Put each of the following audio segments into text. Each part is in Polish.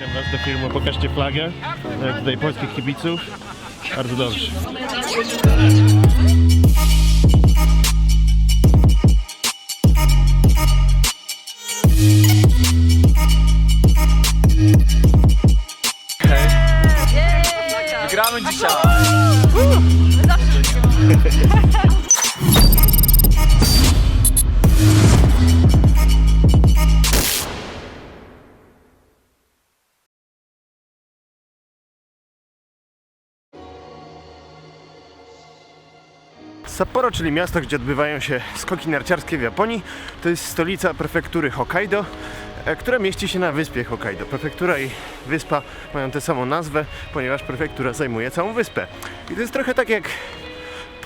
Zapraszam was do filmu Pokażcie flagę. Jak tutaj polskich kibiców. Bardzo dobrze. Wygramy dzisiaj! Sapporo, czyli miasto, gdzie odbywają się skoki narciarskie w Japonii, to jest stolica prefektury Hokkaido, która mieści się na wyspie Hokkaido. Prefektura i wyspa mają tę samą nazwę, ponieważ prefektura zajmuje całą wyspę. I to jest trochę tak jak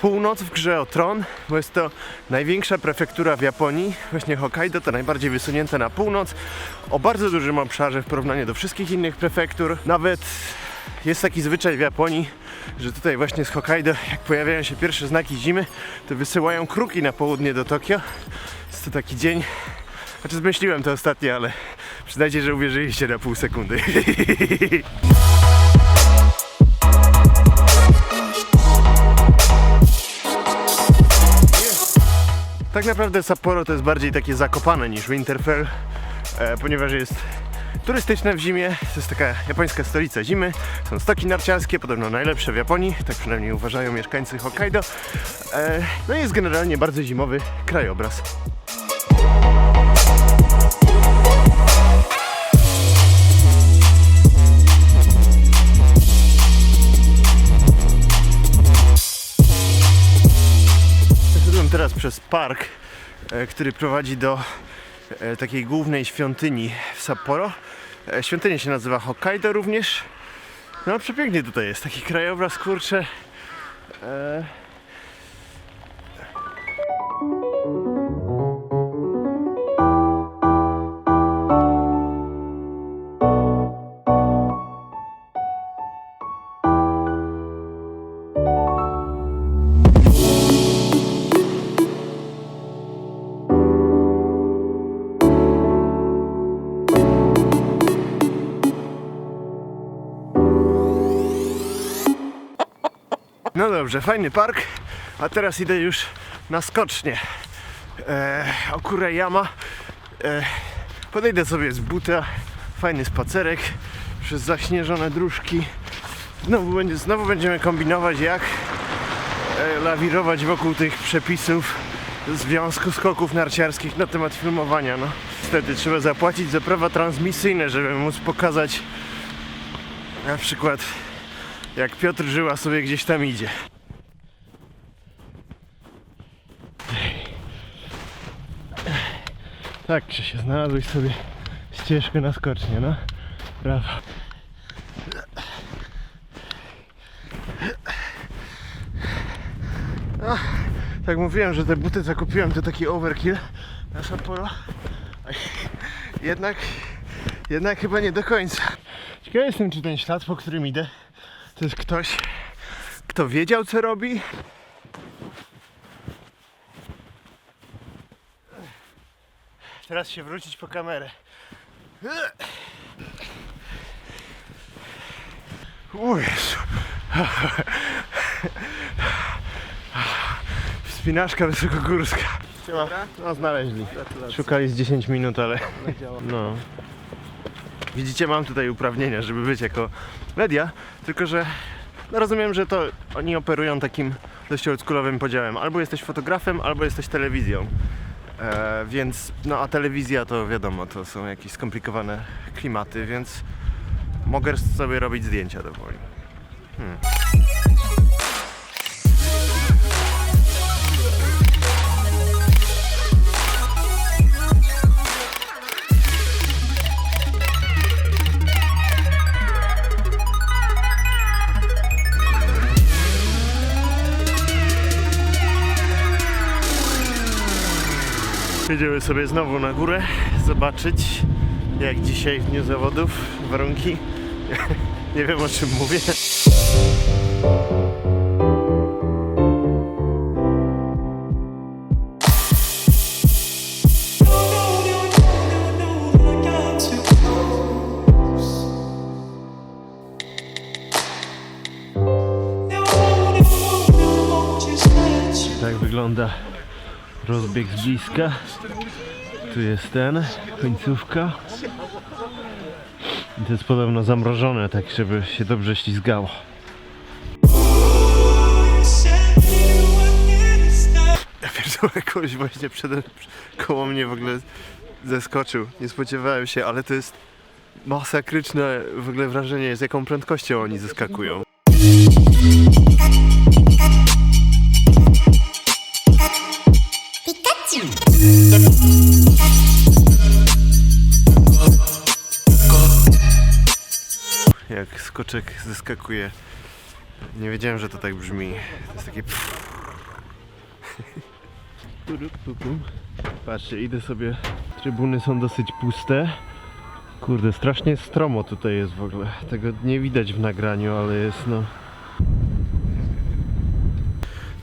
północ w grze o Tron, bo jest to największa prefektura w Japonii. Właśnie Hokkaido to najbardziej wysunięte na północ, o bardzo dużym obszarze w porównaniu do wszystkich innych prefektur. Nawet jest taki zwyczaj w Japonii, że tutaj właśnie z Hokkaido, jak pojawiają się pierwsze znaki zimy, to wysyłają kruki na południe do Tokio. Jest to taki dzień, znaczy zmyśliłem to ostatnio, ale przyznajcie, że uwierzyliście na pół sekundy. Tak naprawdę Sapporo to jest bardziej takie Zakopane niż Winterfell, ponieważ jest turystyczne w zimie. To jest taka japońska stolica zimy. Są stoki narciarskie, podobno najlepsze w Japonii, tak przynajmniej uważają mieszkańcy Hokkaido. No i jest generalnie bardzo zimowy krajobraz. Szedłem teraz przez park, który prowadzi do takiej głównej świątyni w Sapporo. Świątynia się nazywa Hokkaido również. No przepięknie tutaj jest, taki krajobraz, kurczę. No dobrze, fajny park, a teraz idę już na skocznię Okurayama. Podejdę sobie z buta, fajny spacerek przez zaśnieżone dróżki. Znowu będziemy kombinować, jak lawirować wokół tych przepisów Związku Skoków Narciarskich na temat filmowania. No, niestety trzeba zapłacić za prawa transmisyjne, żeby móc pokazać na przykład, jak Piotr Żyła sobie gdzieś tam idzie. Tak, Krzysiu, znalazłeś sobie ścieżkę na skocznie, no. Brawo. No, tak mówiłem, że te buty zakupiłem, to taki overkill na Sapporo. Jednak chyba nie do końca. Ciekawy jestem, czy ten ślad, po którym idę, to jest ktoś, kto wiedział, co robi. Teraz się wrócić po kamerę. O Jezu. Wspinaczka wysokogórska. No, znaleźli. Szukali z 10 minut, ale no. Widzicie, mam tutaj uprawnienia, żeby być jako media, tylko że no rozumiem, że to oni operują takim dość oldschoolowym podziałem. Albo jesteś fotografem, albo jesteś telewizją. Więc, no a telewizja to wiadomo, to są jakieś skomplikowane klimaty, więc mogę sobie robić zdjęcia dowoli. Jedziemy sobie znowu na górę, zobaczyć, jak dzisiaj w dniu zawodów warunki. Nie wiem, o czym mówię. wygląda rozbieg z bliska. Tu jest końcówka. I to jest podobno zamrożone, tak żeby się dobrze ślizgało. Ja pierdolę, kogoś właśnie koło mnie w ogóle zeskoczył. Nie spodziewałem się, ale to jest masakryczne w ogóle wrażenie, z jaką prędkością oni zeskakują. Jak skoczek zeskakuje. Nie wiedziałem, że to tak brzmi. To jest takie... Patrzcie, idę sobie. Trybuny są dosyć puste. Kurde, strasznie stromo tutaj jest w ogóle. Tego nie widać w nagraniu, ale jest no...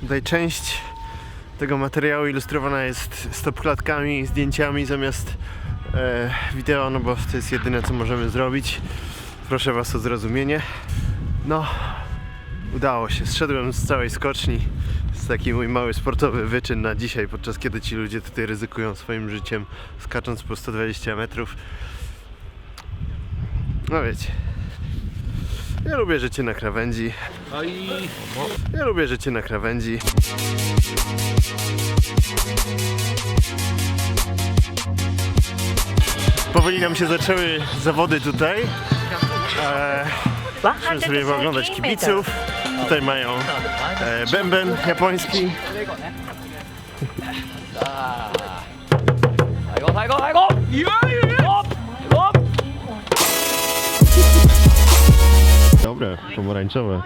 Tutaj część tego materiału ilustrowana jest stopklatkami i zdjęciami zamiast wideo, no bo to jest jedyne, co możemy zrobić. Proszę was o zrozumienie. No, udało się. Zszedłem z całej skoczni. To jest taki mój mały sportowy wyczyn na dzisiaj, podczas kiedy ci ludzie tutaj ryzykują swoim życiem, skacząc po 120 metrów. No wiecie, ja lubię życie na krawędzi. Ja lubię życie na krawędzi. Powoli nam się zaczęły zawody tutaj. Musimy sobie oglądać kibiców. Tutaj mają bęben japoński. Dobre, pomarańczowe.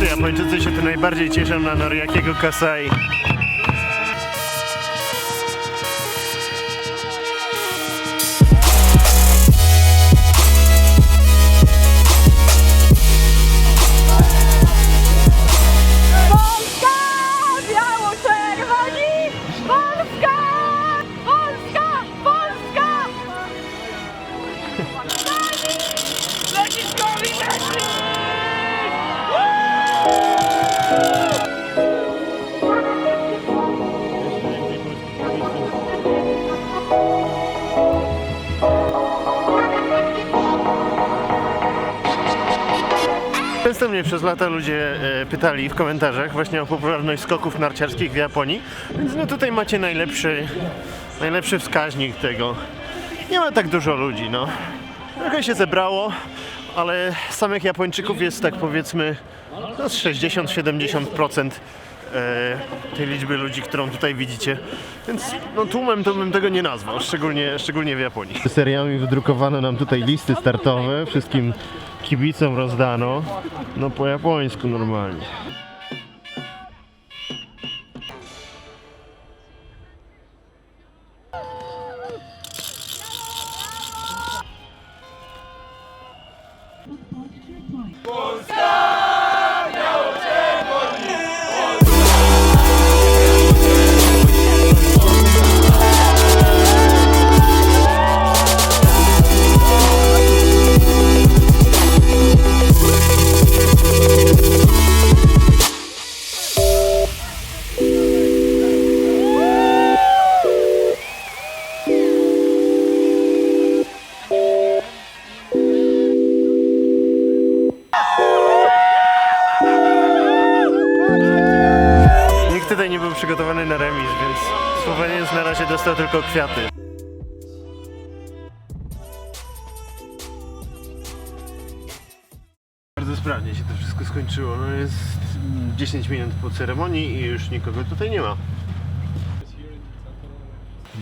Japończycy się tu najbardziej cieszą na Noriakiego Kasai. Często mnie przez lata ludzie pytali w komentarzach właśnie o popularność skoków narciarskich w Japonii, więc no tutaj macie najlepszy wskaźnik tego. Nie ma tak dużo ludzi, no. Trochę się zebrało, ale samych Japończyków jest tak powiedzmy no, 60-70% tej liczby ludzi, którą tutaj widzicie. Więc no, tłumem to bym tego nie nazwał, szczególnie w Japonii. Seriami wydrukowano nam tutaj listy startowe, wszystkim kibicom rozdano, no po japońsku normalnie. Nikt tutaj nie był przygotowany na remis, więc Słoweniec na razie dostał tylko kwiaty. Bardzo sprawnie się to wszystko skończyło. No jest 10 minut po ceremonii i już nikogo tutaj nie ma.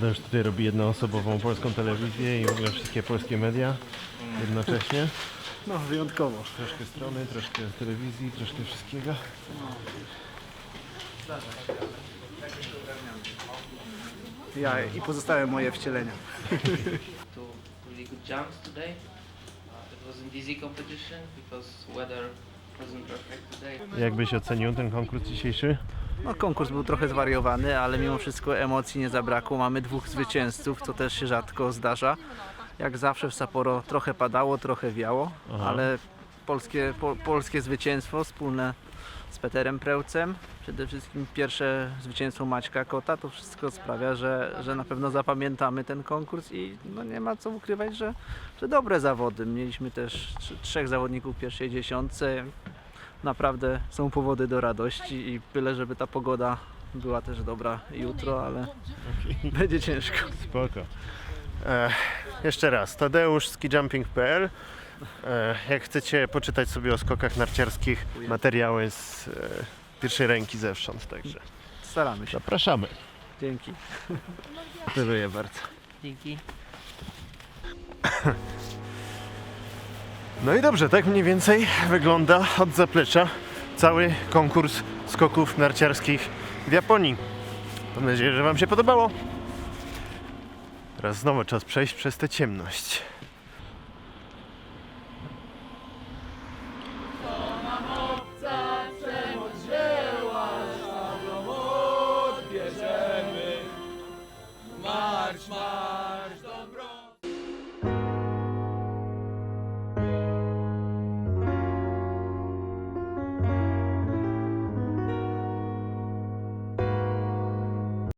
Już tutaj robi jednoosobową polską telewizję i w ogóle wszystkie polskie media jednocześnie. No, wyjątkowo. Troszkę strony, troszkę telewizji, troszkę wszystkiego. Ja i pozostałe moje wcielenia. To really good jumps today. It wasn't easy competition because weather wasn't perfect today. Jak byś ocenił ten konkurs dzisiejszy? No, konkurs był trochę zwariowany, ale mimo wszystko emocji nie zabrakło. Mamy dwóch zwycięzców, co też się rzadko zdarza. Jak zawsze w Sapporo trochę padało, trochę wiało, ale polskie zwycięstwo wspólne z Peterem Prełcem. Przede wszystkim pierwsze zwycięstwo Maćka Kota. To wszystko sprawia, że na pewno zapamiętamy ten konkurs i no nie ma co ukrywać, że dobre zawody. Mieliśmy też trzech zawodników w pierwszej dziesiątce. Naprawdę są powody do radości i byle żeby ta pogoda była też dobra jutro, ale będzie ciężko. Spoko. Jeszcze raz, Tadeusz, skijumping.pl. Jak chcecie poczytać sobie o skokach narciarskich, materiały z pierwszej ręki zewsząd, także Staramy się. zapraszamy. Dzięki. Dziękuję bardzo. Dzięki. No i dobrze, tak mniej więcej wygląda od zaplecza cały konkurs skoków narciarskich w Japonii. Mam nadzieję, że Wam się podobało. Teraz znowu czas przejść przez tę ciemność.